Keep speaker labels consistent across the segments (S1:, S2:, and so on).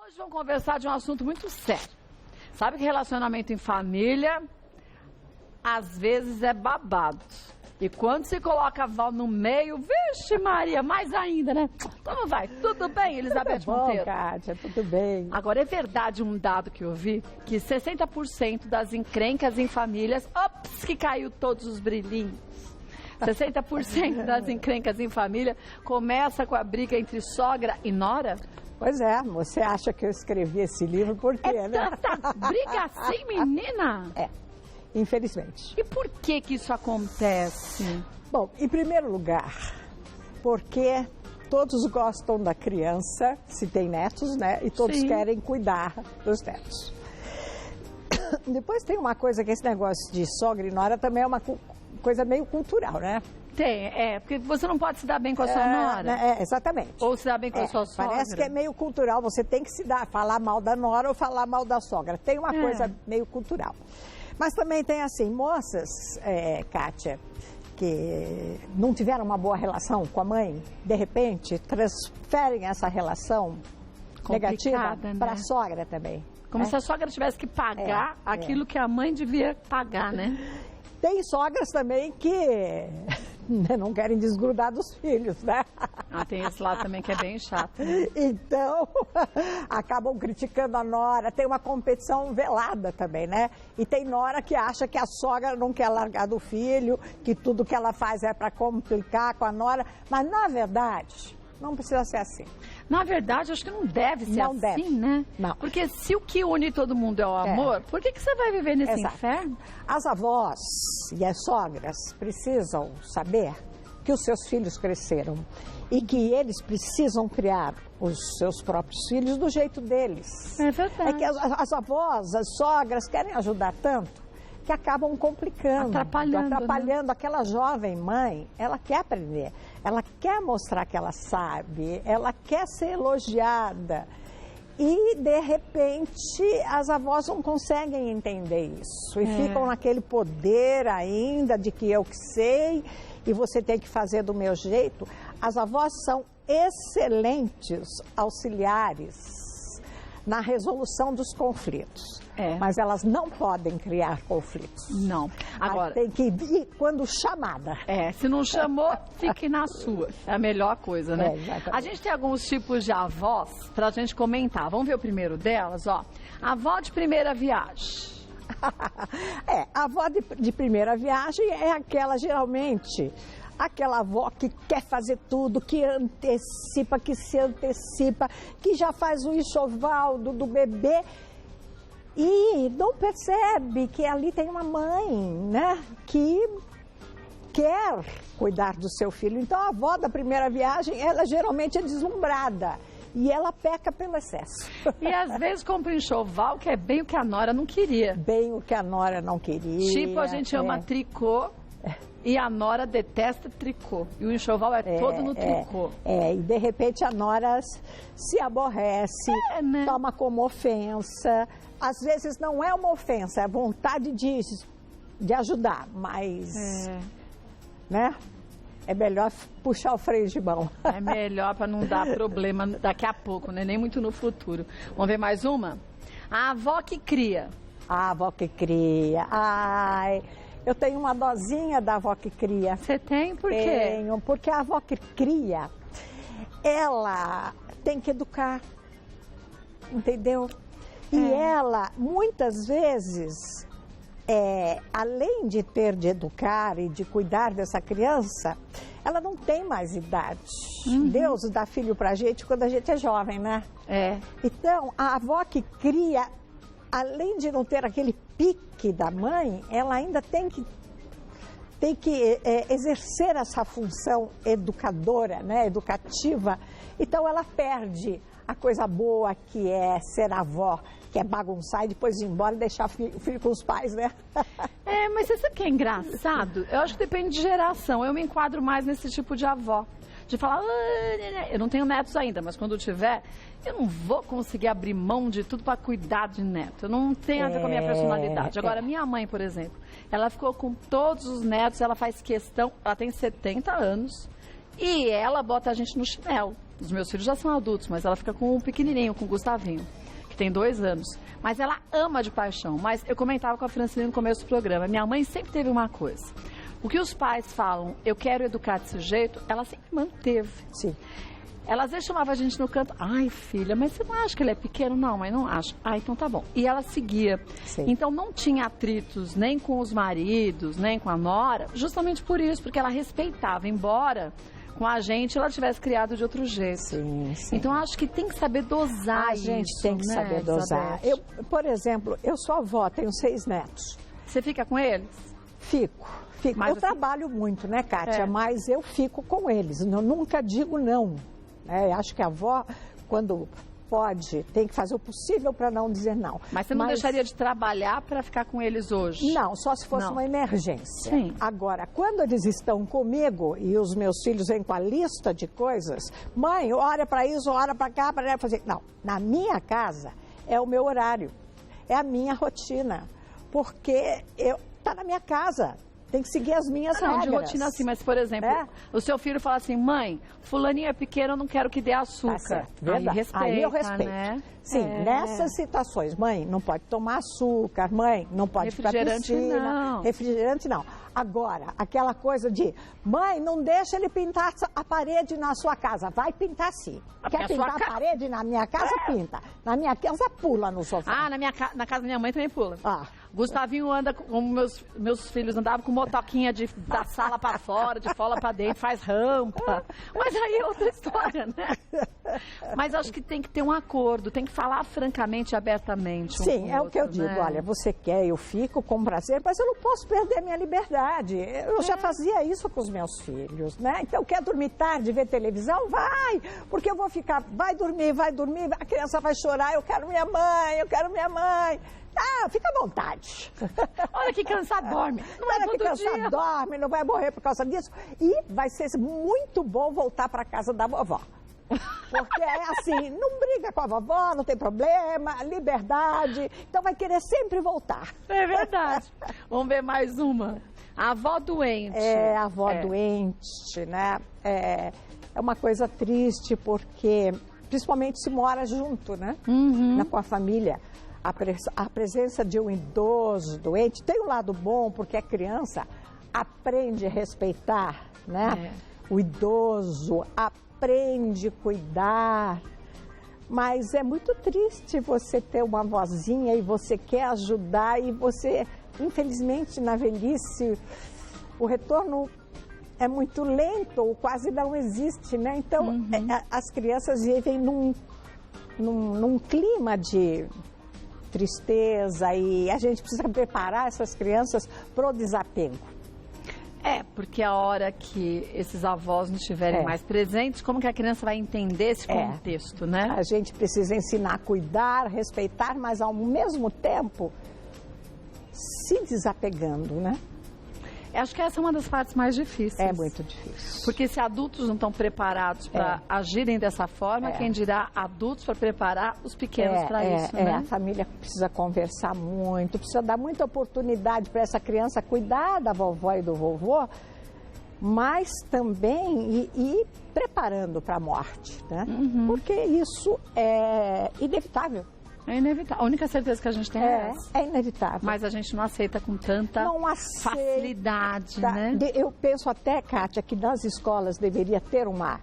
S1: Hoje vamos conversar de um assunto muito sério. Sabe que relacionamento em família, às vezes é babado. E quando se coloca a avó no meio, vixe Maria, mais ainda, né? Como vai? Tudo bem, Elizabeth Monteiro?
S2: Kátia, tudo bem.
S1: Agora, é verdade um dado que eu vi, que 60% das encrencas em famílias... Ops, que caiu todos os brilhinhos. 60% das encrencas em família começa com a briga entre sogra e nora?
S2: Pois é, você acha que eu escrevi esse livro por quê, né?
S1: Tanta briga assim, menina?
S2: É, infelizmente.
S1: E por que isso acontece?
S2: Bom, em primeiro lugar, porque todos gostam da criança, se tem netos, né? E todos
S1: Sim.
S2: querem cuidar dos netos. Depois tem uma coisa que esse negócio de sogra e nora também é uma coisa meio cultural, né?
S1: Tem, porque você não pode se dar bem com a sua nora.
S2: Exatamente.
S1: Ou se dar bem com a sua sogra.
S2: Parece que é meio cultural, você tem que falar mal da nora ou falar mal da sogra. Tem uma coisa meio cultural. Mas também tem assim, moças, Kátia, que não tiveram uma boa relação com a mãe, de repente transferem essa relação negativa para a sogra também.
S1: Como se a sogra tivesse que pagar aquilo que a mãe devia pagar, né?
S2: Tem sogras também que não querem desgrudar dos filhos, né?
S1: Tem esse lado também que é bem chato. Né?
S2: Então, acabam criticando a nora. Tem uma competição velada também, né? E tem nora que acha que a sogra não quer largar do filho, que tudo que ela faz é para complicar com a nora. Mas, na verdade, não precisa ser assim.
S1: Na verdade, acho que não deve ser assim,
S2: deve.
S1: Né?
S2: Não.
S1: Porque se o que une todo mundo é o amor, por que você vai viver nesse inferno?
S2: As avós e as sogras precisam saber que os seus filhos cresceram e que eles precisam criar os seus próprios filhos do jeito deles.
S1: É verdade.
S2: É que as avós, as sogras querem ajudar tanto que acabam complicando, atrapalhando. Aquela jovem mãe, ela quer aprender, ela quer mostrar que ela sabe, ela quer ser elogiada. E, de repente, as avós não conseguem entender isso. E ficam naquele poder ainda de que eu que sei e você tem que fazer do meu jeito. As avós são excelentes auxiliares na resolução dos conflitos. Mas elas não podem criar conflitos.
S1: Não. Agora,
S2: tem que ir quando chamada.
S1: Se não chamou, fique na sua. É a melhor coisa, né?
S2: Exatamente.
S1: A gente tem alguns tipos de avós pra gente comentar. Vamos ver o primeiro delas, ó. Avó de primeira viagem.
S2: A avó de primeira viagem é aquela, geralmente, aquela avó que quer fazer tudo, que antecipa, que se antecipa, que já faz o enxoval do bebê e não percebe que ali tem uma mãe, né, que quer cuidar do seu filho. Então, a avó da primeira viagem, ela geralmente é deslumbrada. E ela peca pelo excesso.
S1: E às vezes compra um enxoval que é bem o que a nora não queria.
S2: Bem o que a nora não queria.
S1: Tipo, a gente ama tricô e a nora detesta tricô. E o enxoval é todo no tricô.
S2: E de repente a nora se aborrece,
S1: né?
S2: toma como ofensa. Às vezes não é uma ofensa, é vontade de ajudar, mas... né? É melhor puxar o freio de mão.
S1: É melhor para não dar problema daqui a pouco, né? Nem muito no futuro. Vamos ver mais uma? A avó que cria.
S2: A avó que cria. Ai, eu tenho uma dosinha da avó que cria.
S1: Você tem? Por quê?
S2: Tenho, porque a avó que cria, ela tem que educar, entendeu? E ela, muitas vezes... além de ter de educar e de cuidar dessa criança, ela não tem mais idade. Deus dá filho pra gente quando a gente é jovem, né? Então, a avó que cria, além de não ter aquele pique da mãe, ela ainda tem que exercer essa função educadora, né? Educativa. Então, ela perde a coisa boa que é ser avó, que é bagunçar e depois ir embora e deixar o filho com os pais, né?
S1: Mas você sabe o que é engraçado? Eu acho que depende de geração. Eu me enquadro mais nesse tipo de avó. De falar, eu não tenho netos ainda, mas quando eu tiver, eu não vou conseguir abrir mão de tudo para cuidar de neto. Não tem a ver com a minha personalidade. Agora, minha mãe, por exemplo, ela ficou com todos os netos, ela faz questão, ela tem 70 anos, e ela bota a gente no chinelo. Os meus filhos já são adultos, mas ela fica com o pequenininho, com o Gustavinho. que tem 2 anos. Mas ela ama de paixão. Mas eu comentava com a Francine no começo do programa. Minha mãe sempre teve uma coisa. O que os pais falam, eu quero educar desse jeito, ela sempre manteve.
S2: Sim.
S1: Ela às vezes chamava a gente no canto, ai filha, mas você não acha que ele é pequeno? Não, mas não acho. Ah, então tá bom. E ela seguia.
S2: Sim.
S1: Então não tinha atritos nem com os maridos, nem com a nora, justamente por isso, porque ela respeitava, embora com a gente ela tivesse criado de outro jeito.
S2: Sim, sim.
S1: Então acho que tem que saber dosar isso.
S2: A gente tem que saber dosar. Eu, por exemplo, eu sou avó, tenho 6 netos.
S1: Você fica com eles?
S2: Fico. Eu trabalho muito, né, Kátia? Mas eu fico com eles. Eu nunca digo não. Acho que a avó, quando pode, tem que fazer o possível para não dizer não.
S1: Mas você não deixaria de trabalhar para ficar com eles hoje?
S2: Não, só se fosse uma emergência.
S1: Sim.
S2: Agora, quando eles estão comigo e os meus filhos vêm com a lista de coisas, mãe, olha para isso, olha para cá, para fazer. Não, na minha é o meu horário, é a minha rotina, porque tá na minha casa. Tem que seguir as minhas regras.
S1: De rotina assim, mas por exemplo, o seu filho fala assim, mãe, fulaninho é pequeno, eu não quero que dê açúcar. Tá certo,
S2: verdade. Aí eu respeito.
S1: Né?
S2: Sim, nessas situações, mãe, não pode tomar açúcar, mãe, não pode ficar piscina,
S1: não.
S2: Refrigerante não. Agora, aquela coisa de, mãe, não deixa ele pintar a parede na sua casa, vai pintar sim. Quer pintar a parede na minha casa, pinta. Na minha casa, pula no sofá.
S1: Ah, na casa da minha mãe também pula. Gustavinho anda, como meus filhos andavam com motoquinha da sala para fora, de fora para dentro, faz rampa. Mas aí é outra história, né? Mas acho que tem que ter um acordo, tem que falar francamente e abertamente.
S2: Sim, é o que eu digo.
S1: Né?
S2: Olha, você quer, eu fico com prazer, mas eu não posso perder minha liberdade. Eu já fazia isso com os meus filhos, né? Então, quer dormir tarde, ver televisão? Vai! Porque eu vou ficar, vai dormir, a criança vai chorar, eu quero minha mãe. Ah, fica à vontade.
S1: Olha que cansado, dorme. Não é todo dia.
S2: Dorme, não vai morrer por causa disso. E vai ser muito bom voltar para casa da vovó. Porque é assim, não briga com a vovó, não tem problema, liberdade. Então vai querer sempre voltar.
S1: É verdade. Vamos ver mais uma. A avó doente.
S2: A avó doente, né? É uma coisa triste porque, principalmente se mora junto, né? Com a família. A presença de um idoso doente tem um lado bom, porque a criança aprende a respeitar, né? O idoso aprende a cuidar. Mas é muito triste você ter uma vozinha e você quer ajudar e você, infelizmente, na velhice, o retorno é muito lento ou quase não existe, né? Então, as crianças vivem num clima de tristeza e a gente precisa preparar essas crianças para o desapego.
S1: Porque a hora que esses avós não estiverem mais presentes, como que a criança vai entender esse contexto, né?
S2: A gente precisa ensinar a cuidar, respeitar, mas ao mesmo tempo se desapegando, né?
S1: Acho que essa é uma das partes mais difíceis.
S2: É muito difícil.
S1: Porque se adultos não estão preparados para agirem dessa forma, quem dirá adultos para preparar os pequenos para isso, né?
S2: A família precisa conversar muito, precisa dar muita oportunidade para essa criança cuidar da vovó e do vovô, mas também ir preparando para a morte, né? Porque isso é inevitável.
S1: É inevitável. A única certeza que a gente tem é essa.
S2: É inevitável.
S1: Mas a gente não aceita com tanta facilidade, né?
S2: Eu penso até, Kátia, que nas escolas deveria ter uma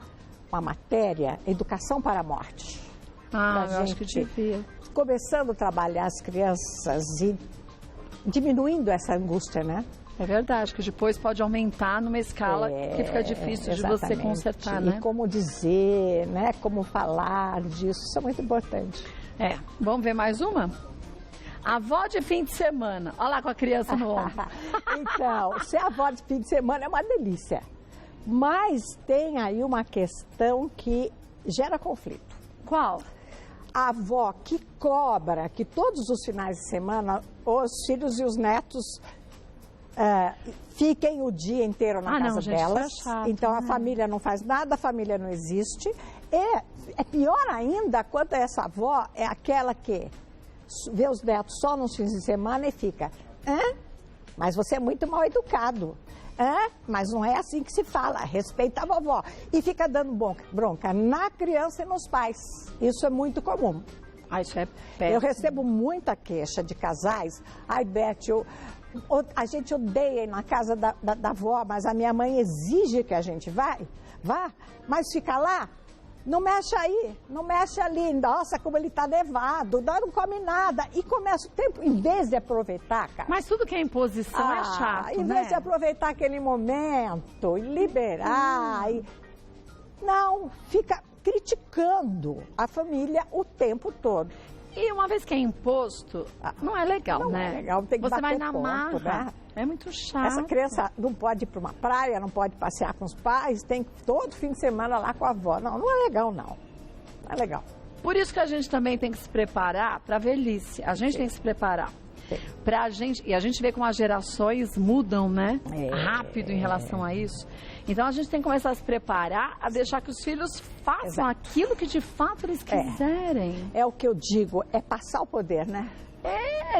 S2: matéria, Educação para a Morte.
S1: Eu acho que devia.
S2: Começando a trabalhar as crianças e diminuindo essa angústia, né?
S1: É verdade, que depois pode aumentar numa escala que fica difícil de você consertar, né?
S2: E como dizer, né? Como falar disso, isso é muito importante.
S1: Vamos ver mais uma? Avó de fim de semana. Olha lá com a criança no ombro.
S2: Então, ser avó de fim de semana é uma delícia. Mas tem aí uma questão que gera conflito.
S1: Qual?
S2: A avó que cobra que todos os finais de semana os filhos e os netos fiquem o dia inteiro na casa delas.
S1: Isso é chato,
S2: então a família não faz nada, a família não existe. É pior ainda quando essa avó é aquela que vê os netos só nos fins de semana e fica, mas você é muito mal educado. Mas não é assim que se fala, respeita a vovó. E fica dando bronca na criança e nos pais. Isso é muito comum.
S1: Ah, isso é péssimo.
S2: Eu recebo muita queixa de casais. Ai, Beth, a gente odeia ir na casa da avó, mas a minha mãe exige que a gente vá, mas fica lá, não mexe aí, não mexe ali. Nossa, como ele tá nevado, não come nada. E começa o tempo, em vez de aproveitar, cara.
S1: Mas tudo que é imposição é chato,
S2: em vez de aproveitar aquele momento e liberar, não, fica criticando a família o tempo todo.
S1: E uma vez que é imposto, não é legal,
S2: não
S1: né?
S2: Não é legal, tem que
S1: Você vai
S2: bater
S1: na
S2: ponto,
S1: marra,
S2: né?
S1: É muito chato.
S2: Essa criança não pode ir para uma praia, não pode passear com os pais, tem todo fim de semana lá com a avó. Não, não é legal, não. Não é legal.
S1: Por isso que a gente também tem que se preparar para a velhice. A gente tem que se preparar. Pra gente, e a gente vê como as gerações mudam, né? Rápido em relação a isso. Então a gente tem que começar a se preparar a deixar que os filhos façam aquilo que de fato eles quiserem.
S2: É o que eu digo, é passar o poder, né?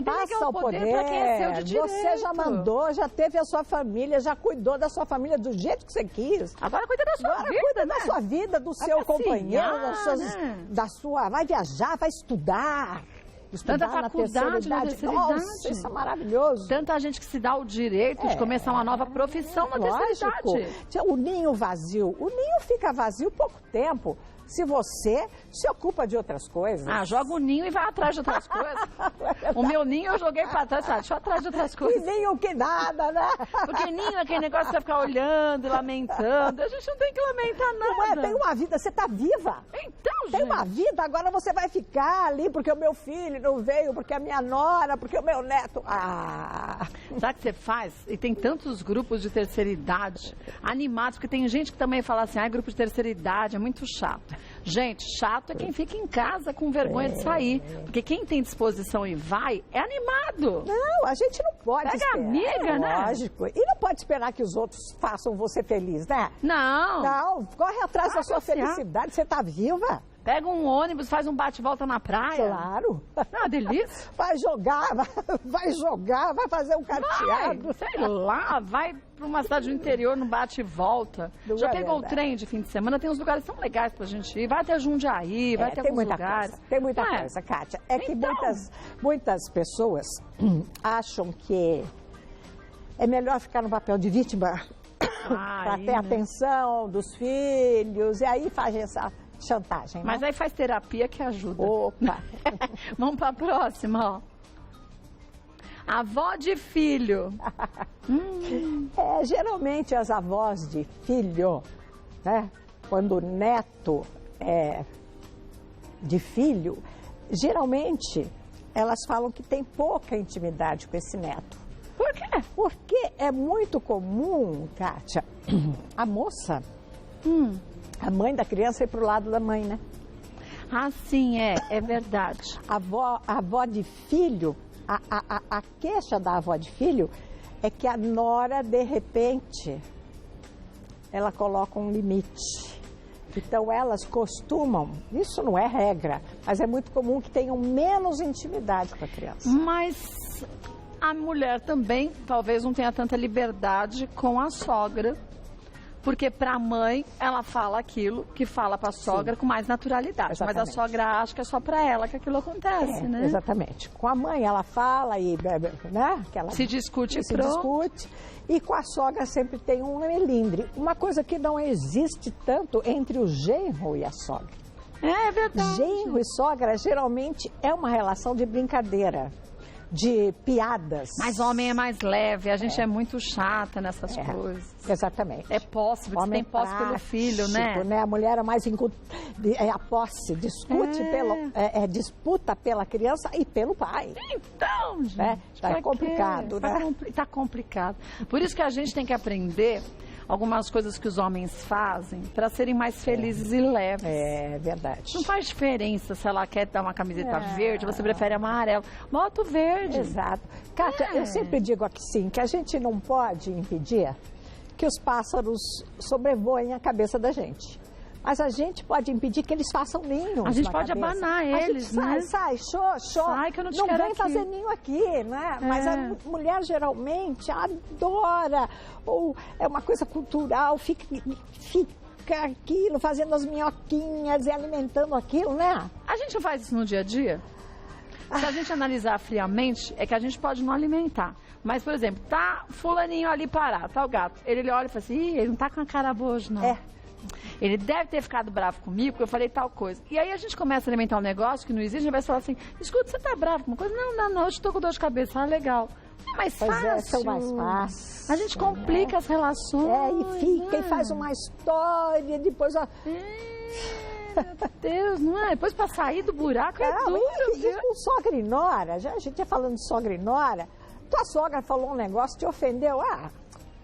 S1: Passa o poder para quem é seu de direito.
S2: Você já mandou, já teve a sua família, já cuidou da sua família do jeito que você quis.
S1: Agora cuida da sua vida,
S2: cuida da sua vida, do seu companheiro, da sua... Vai viajar, vai estudar.
S1: Tanta faculdade na terceira idade.
S2: Nossa, isso é maravilhoso.
S1: Tanta gente que se dá o direito de começar uma nova profissão na terceira idade.
S2: O ninho vazio. O ninho fica vazio pouco tempo se você se ocupa de outras coisas.
S1: Joga o ninho e vai atrás de outras coisas. O meu ninho eu joguei para trás, deixa eu atrás de outras coisas.
S2: E ninho que nada, né?
S1: Porque ninho é aquele negócio que você ficar olhando e lamentando. A gente não tem que lamentar nada.
S2: Não é, tem uma vida, você está viva.
S1: Então, gente.
S2: Tem uma vida, agora você vai ficar ali porque o meu filho não veio, porque a minha nora, porque o meu neto...
S1: Sabe o que você faz? E tem tantos grupos de terceira idade animados, porque tem gente que também fala assim, grupo de terceira idade é muito chato. Gente, chato é quem fica em casa com vergonha de sair. Porque quem tem disposição e vai, é animado.
S2: Não, a gente não pode esperar.
S1: Amiga, né?
S2: Lógico. E não pode esperar que os outros façam você feliz, né?
S1: Não.
S2: Não, corre atrás da sua felicidade, você tá viva.
S1: Pega um ônibus, faz um bate-volta na praia.
S2: Claro.
S1: Ah, delícia.
S2: Vai jogar, vai fazer um carteado.
S1: Sei lá, vai para uma cidade do interior no bate-volta. Já pegou o trem de fim de semana? Tem uns lugares tão legais pra gente ir. Vai até Jundiaí, vai até alguns lugares.
S2: Tem muita coisa, Kátia. É que muitas pessoas acham que é melhor ficar no papel de vítima para ter atenção dos filhos. E aí faz essa... chantagem, né?
S1: Mas aí faz terapia que ajuda.
S2: Opa!
S1: Vamos para a próxima, ó. Avó de filho.
S2: Geralmente as avós de filho, né? Quando o neto é de filho, geralmente elas falam que tem pouca intimidade com esse neto.
S1: Por quê?
S2: Porque é muito comum, Kátia, a moça... A mãe da criança ir para o lado da mãe, né?
S1: Sim, é verdade.
S2: A avó de filho, a queixa da avó de filho é que a nora, de repente, ela coloca um limite. Então, elas costumam, isso não é regra, mas é muito comum que tenham menos intimidade com a criança.
S1: Mas a mulher também, talvez não tenha tanta liberdade com a sogra. Porque para a mãe, ela fala aquilo que fala para a sogra com mais naturalidade. Exatamente. Mas a sogra acha que é só para ela que aquilo acontece, né?
S2: Exatamente. Com a mãe, ela fala e, né? Que ela
S1: se discute e
S2: se discute. E com a sogra sempre tem um melindre. Uma coisa que não existe tanto entre o genro e a sogra.
S1: É verdade.
S2: Genro e sogra geralmente é uma relação de brincadeira. De piadas.
S1: Mas homem é mais leve, a gente é muito chata nessas coisas.
S2: Exatamente.
S1: É posse, você tem posse pelo filho, né?
S2: A mulher é mais a posse, discute disputa pela criança e pelo pai.
S1: Então, gente.
S2: Tá complicado, né?
S1: Tá complicado. Por isso que a gente tem que aprender algumas coisas que os homens fazem para serem mais felizes e leves.
S2: É verdade.
S1: Não faz diferença se ela quer dar uma camiseta verde, você prefere amarelo. Bota o verde.
S2: Exato. Kátia, eu sempre digo aqui sim, que a gente não pode impedir que os pássaros sobrevoem a cabeça da gente. Mas a gente pode impedir que eles façam ninhos.
S1: A gente pode abanar eles, né?
S2: Sai, sai,
S1: que eu não te
S2: não
S1: quero
S2: vem
S1: aqui.
S2: fazer ninho aqui, né? Mas a mulher geralmente adora, ou é uma coisa cultural, aquilo, fazendo as minhoquinhas e alimentando aquilo, né?
S1: A gente não faz isso no dia a dia? Se a gente analisar friamente, é que a gente pode não alimentar. Mas, por exemplo, tá fulaninho ali parado, tá o gato. Ele olha e fala assim, ele não tá com a cara boa hoje, não. Ele deve ter ficado bravo comigo porque eu falei tal coisa. E aí a gente começa a alimentar um negócio que não existe, a gente vai falar assim, escuta, você tá bravo com uma coisa? Não, hoje tô com dor de cabeça. Ah, legal. É mais fácil.
S2: São mais fáceis.
S1: A gente complica as relações.
S2: E fica, e faz uma história, depois...
S1: Meu Deus, não é? Depois pra sair do buraco é duro.
S2: E com sogra e nora, a gente ia falando de sogra e nora, tua sogra falou um negócio, te ofendeu,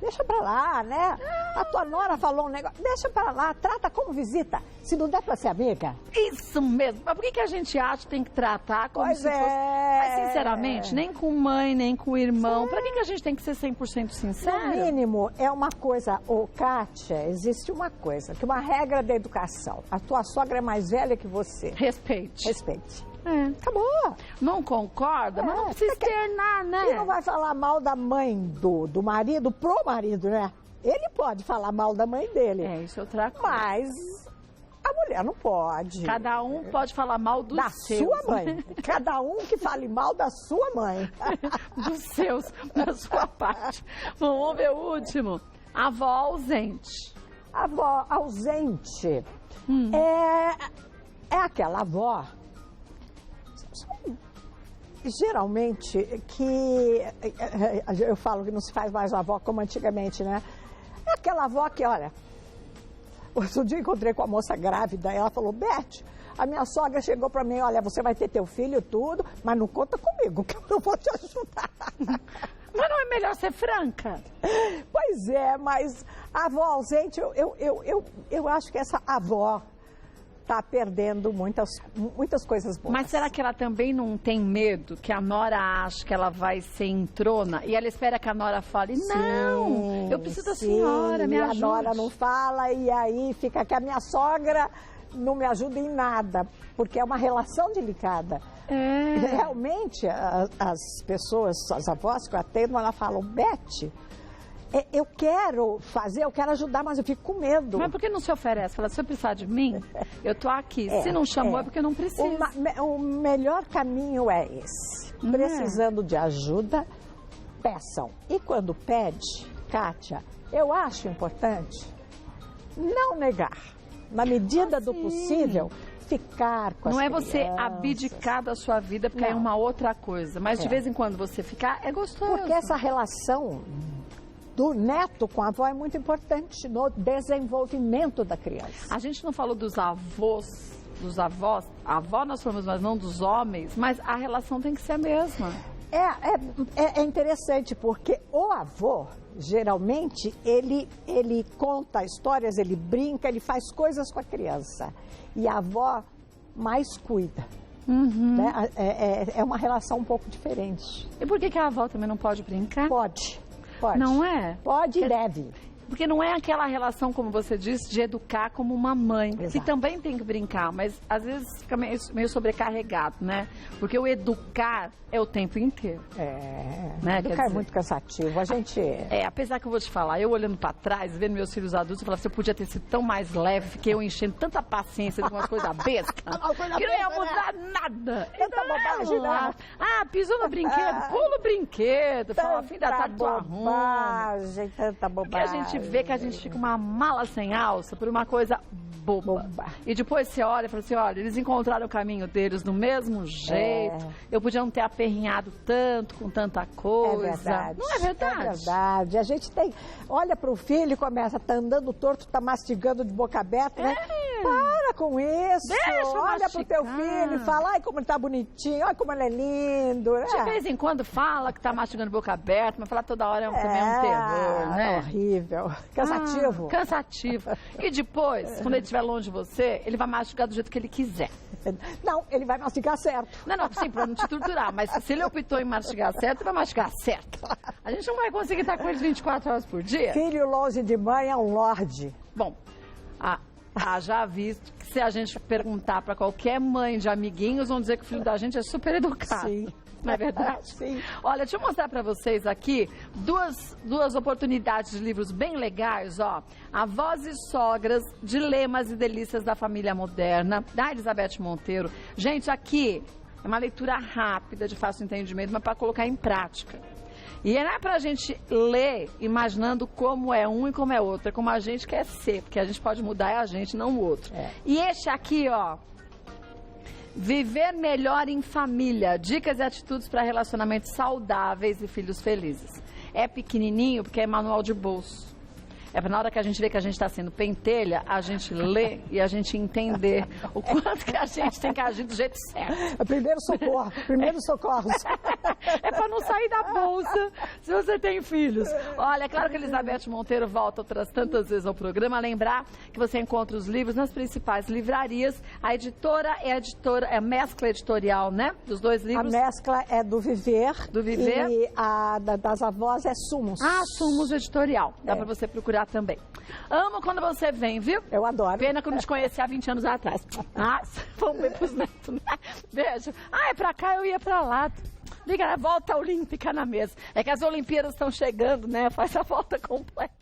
S2: deixa pra lá, né? A tua nora falou um negócio, deixa pra lá, trata como visita. Se não der pra ser amiga.
S1: Isso mesmo. Mas por que a gente acha que tem que tratar como se fosse... Mas, sinceramente, nem com mãe, nem com irmão. Pra que a gente tem que ser 100% sincero?
S2: No mínimo, é uma coisa... Kátia, existe uma coisa, que uma regra da educação. A tua sogra é mais velha que você.
S1: Respeite.
S2: Acabou.
S1: Não concorda? Mas não precisa externar, né?
S2: E não vai falar mal da mãe do marido pro marido, né? Ele pode falar mal da mãe dele.
S1: Isso é outra coisa.
S2: Mas a mulher não pode.
S1: Cada um pode falar mal
S2: da sua mãe. Cada um que fale mal da sua mãe.
S1: Dos seus, da sua parte. Bom, vamos ver o último. Avó ausente.
S2: Avó ausente. É aquela avó... Geralmente, que eu falo que não se faz mais avó como antigamente, né? É aquela avó que, olha, outro dia eu encontrei com a moça grávida, ela falou, Beth, a minha sogra chegou pra mim, olha, você vai ter teu filho tudo, mas não conta comigo, que eu não vou te ajudar.
S1: Mas não é melhor ser franca?
S2: Pois é, mas a avó ausente, eu acho que essa avó está perdendo muitas coisas boas.
S1: Mas será que ela também não tem medo que a nora ache que ela vai ser entrona e ela espera que a nora fale, não, eu preciso da senhora, me ajude.
S2: E a nora não fala e aí fica que a minha sogra não me ajuda em nada, porque é uma relação delicada. Realmente, as pessoas, as avós que eu atendo, elas falam, Beth, eu quero fazer, eu quero ajudar, mas eu fico com medo.
S1: Mas por que não se oferece? Fala, se eu precisar de mim, eu tô aqui. Se não chamou é porque não precisa.
S2: O melhor caminho é esse. Precisando de ajuda, peçam. E quando pede, Kátia, eu acho importante não negar. Na medida do possível, ficar com as crianças.
S1: Não é você abdicar da sua vida, porque é uma outra coisa. Mas de vez em quando você ficar, é gostoso.
S2: Porque essa relação do neto com a avó é muito importante no desenvolvimento da criança.
S1: A gente não falou dos avós, dos avós. A avó nós falamos, mas não dos homens. Mas a relação tem que ser a mesma.
S2: É interessante, porque o avô, geralmente, ele conta histórias, ele brinca, ele faz coisas com a criança. E a avó mais cuida. Né? É uma relação um pouco diferente.
S1: E por que a avó também não pode brincar?
S2: Pode.
S1: Não é?
S2: Pode e deve.
S1: Porque não é aquela relação, como você disse, de educar como uma mãe,
S2: Exato.
S1: que também tem que brincar, mas às vezes fica meio sobrecarregado, né? Porque o educar é o tempo inteiro. Né?
S2: Educar é muito cansativo. A gente...
S1: apesar que eu vou te falar, eu olhando pra trás, vendo meus filhos adultos, eu falava, você podia ter sido tão mais leve, fiquei eu enchendo tanta paciência de umas coisas bestas, que não ia mudar nada.
S2: Tanta bobagem, né?
S1: Pisou no brinquedo, pula o brinquedo, fala, fim da tarde, tu arruma.
S2: Tanta bobagem.
S1: Porque a gente vê que a gente fica uma mala sem alça por uma coisa boba. E depois você olha e fala assim, olha, eles encontraram o caminho deles do mesmo jeito. Eu podia não ter aperrinhado tanto com tanta coisa.
S2: É verdade.
S1: Não é verdade?
S2: É verdade. A gente tem... Olha para o filho e começa, tá andando torto, tá mastigando de boca aberta, né? Para com isso. Olha pro teu filho e fala, ai, como ele tá bonitinho, ai, como ele é lindo. Né?
S1: De vez em quando fala que tá mastigando de boca aberta, mas falar toda hora também é um terror, né?
S2: Horrível. Cansativo.
S1: Cansativo. E depois, quando ele estiver longe de você, ele vai mastigar do jeito que ele quiser.
S2: Não, ele vai mastigar certo.
S1: Não, sim, pra não te torturar. Mas se ele optou em mastigar certo, ele vai mastigar certo. A gente não vai conseguir estar com eles 24 horas por dia.
S2: Filho longe de mãe é um lorde.
S1: Bom, já visto que se a gente perguntar pra qualquer mãe de amiguinhos, vão dizer que o filho da gente é super educado.
S2: Sim.
S1: Não é verdade?
S2: Sim.
S1: Olha, deixa eu mostrar para vocês aqui duas oportunidades de livros bem legais, ó. Avós e Sogras, Dilemas e Delícias da Família Moderna, da Elizabeth Monteiro. Gente, aqui é uma leitura rápida, de fácil entendimento, mas para colocar em prática. E não é pra gente ler imaginando como é um e como é outro, é como a gente quer ser, porque a gente pode mudar a gente, não o outro. E este aqui, ó, Viver Melhor em Família, Dicas e Atitudes para Relacionamentos Saudáveis e Filhos Felizes. É pequenininho porque é manual de bolso. É para na hora que a gente vê que a gente está sendo pentelha, a gente lê e a gente entender o quanto que a gente tem que agir do jeito certo.
S2: Primeiro socorro, primeiros socorros.
S1: É para não sair da bolsa se você tem filhos. Olha, é claro que a Elizabeth Monteiro volta outras tantas vezes ao programa. Lembrar que você encontra os livros nas principais livrarias. A editora é a mescla editorial, né? Dos dois livros.
S2: A mescla é do Viver.
S1: Do Viver.
S2: E a das avós é Sumos.
S1: Ah, Sumos Editorial. Dá para você procurar também. Amo quando você vem, viu?
S2: Eu adoro.
S1: Pena que eu não te conheci há 20 anos atrás. Ah, vamos ver pros netos, né? Beijo. Ah, é pra cá, eu ia pra lá. Liga, volta olímpica na mesa. É que as Olimpíadas estão chegando, né? Faz a volta completa.